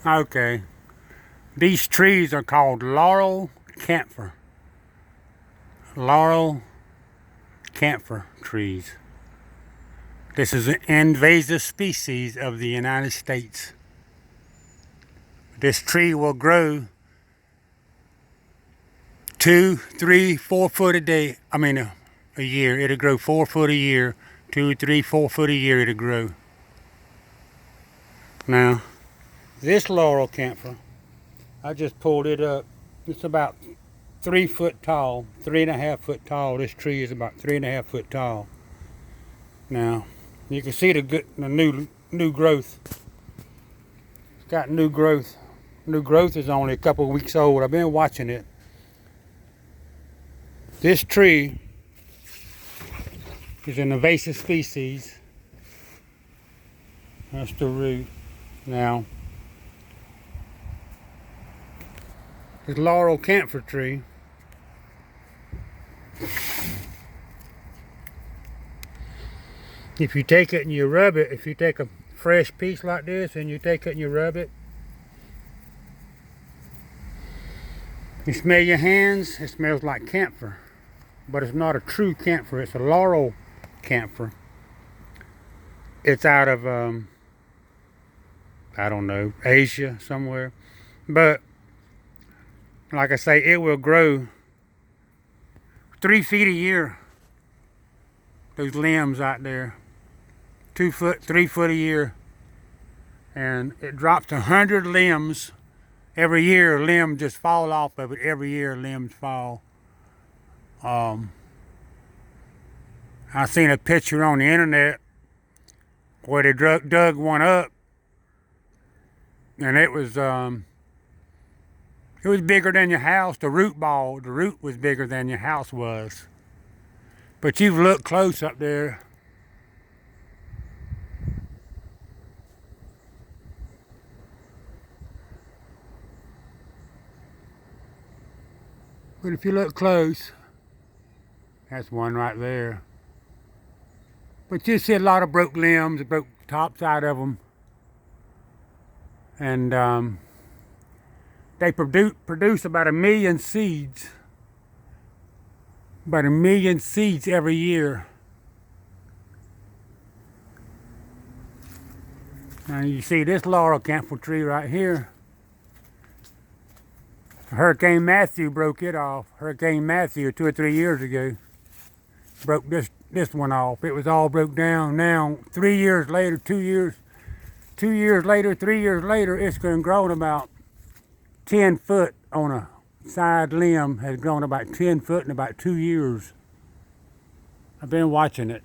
Okay. These trees are called Laurel Camphor. Laurel Camphor trees. This is an invasive species of the United States. This tree will grow 2, 3, 4 foot a day. A year. It'll grow 4 foot a year. 2, 3, 4 foot a year it'll grow. Now, this laurel camphor, I just pulled it up. It's about 3 foot tall, 3.5 foot tall. This tree is about 3.5 foot tall. Now, you can see the new growth. It's got new growth. New growth is only a couple of weeks old. I've been watching it. This tree is an invasive species. That's the root. Now, this laurel camphor tree if you take it and you rub it, if you take a fresh piece like this and you take it and you rub it, you smell your hands, it smells like camphor. But it's not a true camphor, it's a laurel camphor. It's out of, I don't know, Asia somewhere. But, like I say, it will grow 3 feet a year. Those limbs out there. 2 foot, 3 foot a year. And it drops 100 limbs. Every year a limb just fall off of it. Every year limbs fall. I seen a picture on the internet where they dug one up, and it was bigger than your house. The root was bigger than your house was. But you've looked close up there. But if you look close, that's one right there. But you see a lot of broke limbs, broke tops out of them. And they produce about 1 million seeds. About 1 million seeds every year. Now you see this laurel camphor tree right here. Hurricane Matthew broke it off. Hurricane Matthew 2 or 3 years ago broke this one off. It was all broke down. Now 3 years later, 2 years later, 3 years later, it's grown about 10 foot on a side limb. Has grown about 10 foot in about 2 years. I've been watching it.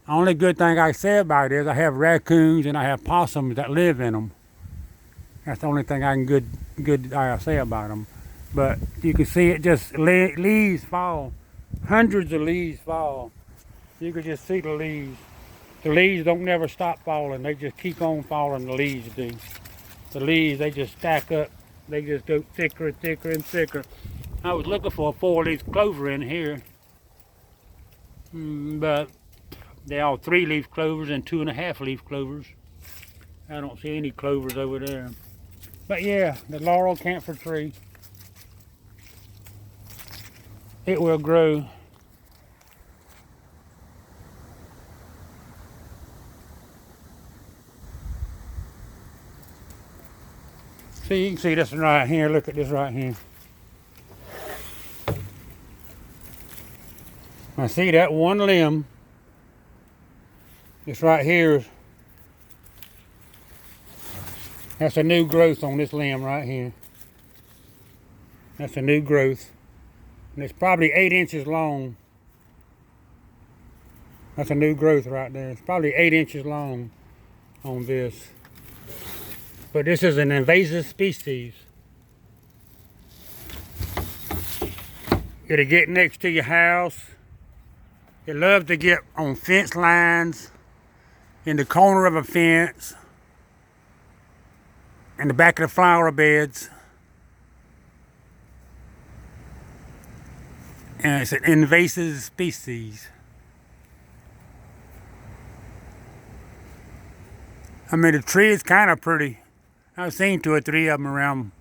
The only good thing I say about it is I have raccoons and I have possums that live in them. That's the only thing I can good say about them. But you can see it just leaves fall. Hundreds of leaves fall. You can just see the leaves. The leaves don't never stop falling. They just keep on falling, the leaves do. The leaves, they just stack up. They just go thicker and thicker and thicker. I was looking for a 4-leaf clover in here. But they're all 3-leaf clovers and 2.5-leaf clovers. I don't see any clovers over there. But yeah, the laurel camphor tree, it will grow. See, you can see this one right here. Look at this right here. I see that one limb. This right here, that's a new growth on this limb right here. That's a new growth. And it's probably 8 inches long. That's a new growth right there. It's probably 8 inches long on this. But this is an invasive species. It'll get next to your house. It loves to get on fence lines, in the corner of a fence, in the back of the flower beds. And it's an invasive species. I mean, the tree is kind of pretty. I've seen 2 or 3 of them around.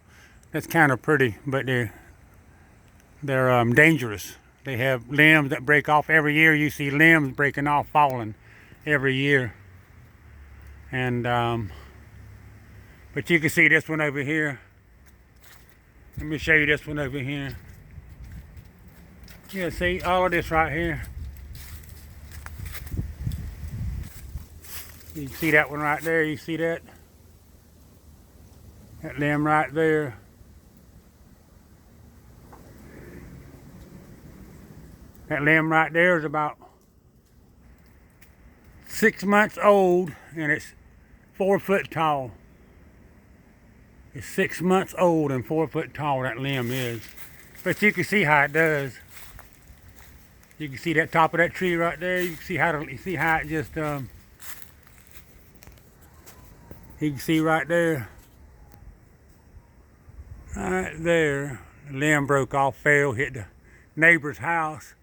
That's kind of pretty, but they're dangerous. They have limbs that break off every year. You see limbs breaking off, falling every year. And but you can see this one over here. Let me show you this one over here. Yeah, see all of this right here. You can see that one right there. You see that? That limb right there. That limb right there is about 6 months old, and it's 4 foot tall. It's 6 months old and 4 foot tall, that limb is. But you can see how it does. You can see that top of that tree right there. You can see how it just you can see right there. Right there. The limb broke off, fell, hit the neighbor's house.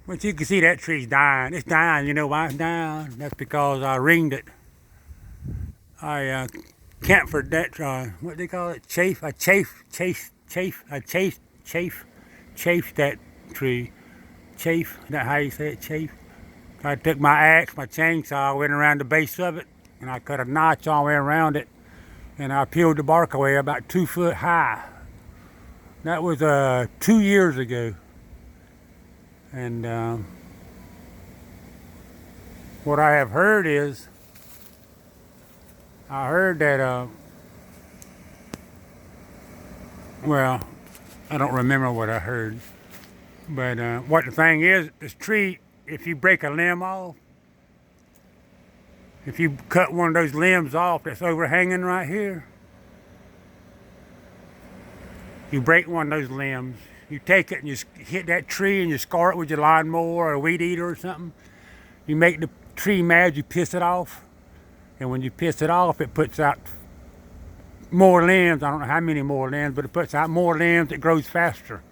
But you can see that tree's dying. It's dying. You know why it's dying? That's because I ringed it. I camphored that, what do they call it? I chafed that tree. Chafe, is that how you say it? Chafe. I took my axe, my chainsaw, went around the base of it, and I cut a notch all the way around it, and I peeled the bark away about 2 foot high. That was 2 years ago. And what I have heard is, I heard that, well, I don't remember what I heard, but what the thing is, this tree, if you break a limb off, if you cut one of those limbs off that's overhanging right here, you break one of those limbs, you take it and you hit that tree and you scar it with your lawnmower or a weed eater or something. You make the tree mad, you piss it off. And when you piss it off, it puts out more limbs. I don't know how many more limbs, but it puts out more limbs. It grows faster.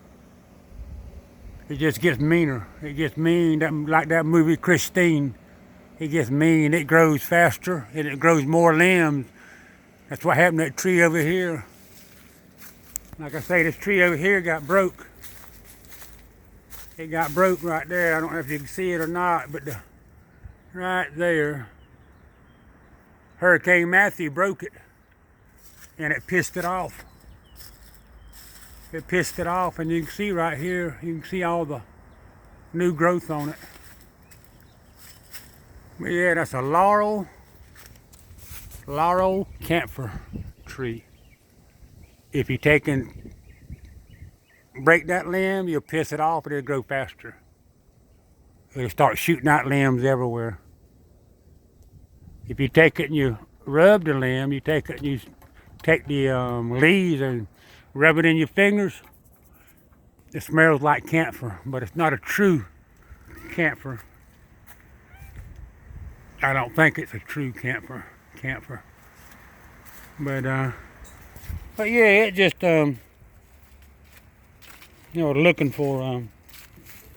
It just gets meaner. It gets mean, like that movie Christine. It gets mean. It grows faster and it grows more limbs. That's what happened to that tree over here. Like I say, this tree over here got broke. It got broke right there. I don't know if you can see it or not, but right there, Hurricane Matthew broke it, and it pissed it off. It pissed it off, and you can see right here, you can see all the new growth on it. But yeah, that's a Laurel Camphor tree. If you take and break that limb, you'll piss it off and it'll grow faster. It'll start shooting out limbs everywhere. If you take it and you rub the limb, you take it and you take the leaves and rub it in your fingers, it smells like camphor, but it's not a true camphor. I don't think it's a true camphor. But yeah, it just, looking for,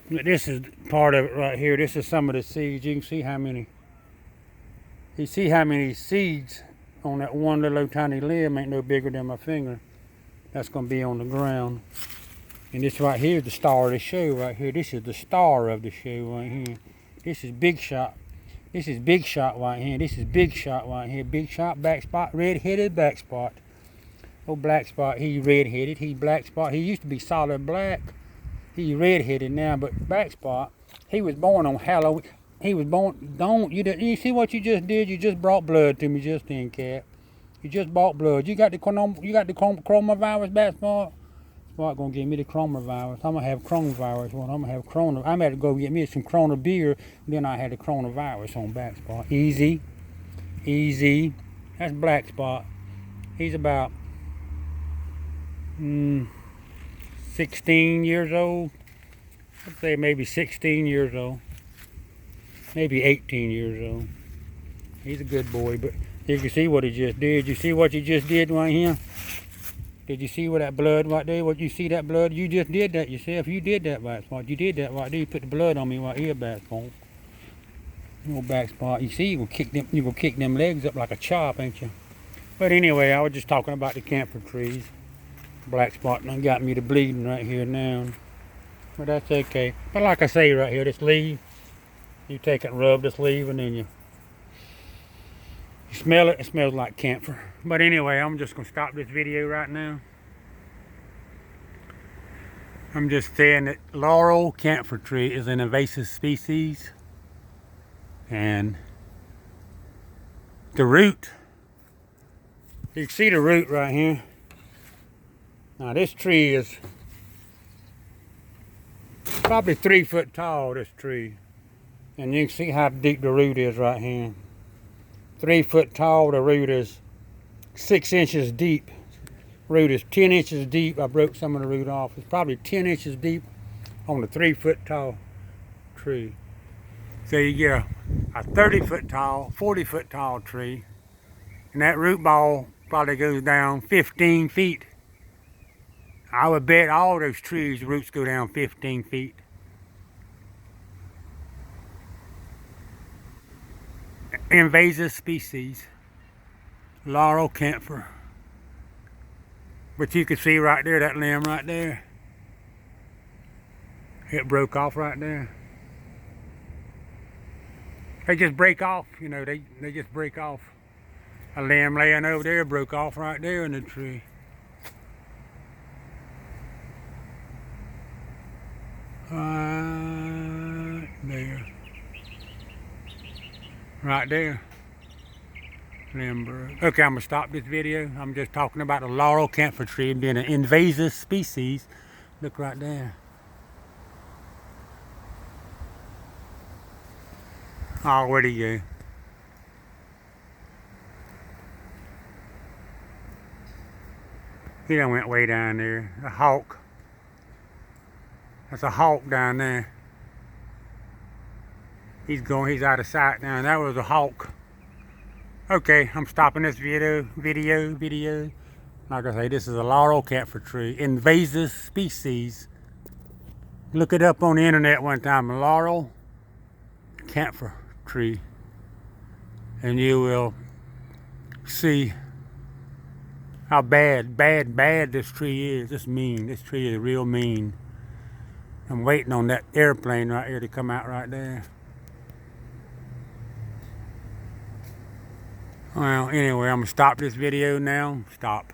this is part of it right here. This is some of the seeds. You can see how many, seeds on that one little tiny limb ain't no bigger than my finger. That's going to be on the ground. And this right here is the star of the show right here. This is the star of the show right here. This is Big Shot. This is Big Shot right here. This is Big Shot right here. Big Shot, back spot, red-headed back spot. Oh, black spot, he red-headed. He black spot. He used to be solid black. He red-headed now, but black spot. He was born on Halloween. He was born. You see what you just did? You just brought blood to me just then, Cap. You just brought blood. You got the coronavirus, black spot. Spot gonna give me the coronavirus. I'm gonna have coronavirus one. I'm gonna have to go get me some Corona beer. Then I had the coronavirus on back spot. Easy. That's black spot. He's about 16 years old. I'd say maybe 16 years old. Maybe 18 years old. He's a good boy, but you can see what he just did. You see what you just did right here? Did you see what that blood right there? What you see that blood? You just did that yourself. You did that back spot. You did that right there. You put the blood on me right here, back spot. No back spot. You see, you gonna kick them legs up like a chop, ain't you? But anyway, I was just talking about the camphor trees. Black spot done got me to bleeding right here now. But that's okay. But like I say right here, this leaf, you take it and rub this leaf and then you smell it. It smells like camphor. But anyway, I'm just going to stop this video right now. I'm just saying that Laurel Camphor tree is an invasive species. And the root, you can see the root right here. Now this tree is probably 3 foot tall, this tree. And you can see how deep the root is right here. 3 foot tall, the root is 6 inches deep. Root is 10 inches deep. I broke some of the root off. It's probably 10 inches deep on the 3 foot tall tree. So you get a 30 foot tall, 40 foot tall tree, and that root ball probably goes down 15 feet. I would bet all those trees' roots go down 15 feet. Invasive species, Laurel Camphor. But you can see right there, that limb right there. It broke off right there. They just break off, you know, they just break off. A limb laying over there broke off right there in the tree. Right there. Right there. Limb broke. Okay, I'm gonna stop this video. I'm just talking about the Laurel Camphor tree being an invasive species. Look right there. Oh, where'd he go? He done went way down there. A hawk. That's a hawk down there. He's out of sight now. That was a hawk. Okay, I'm stopping this video. Like I say, this is a Laurel Camphor tree. Invasive species. Look it up on the internet one time. Laurel Camphor tree. And you will see how bad this tree is. It's mean. This tree is real mean. I'm waiting on that airplane right here to come out right there. Well, anyway, I'm gonna stop this video now. Stop.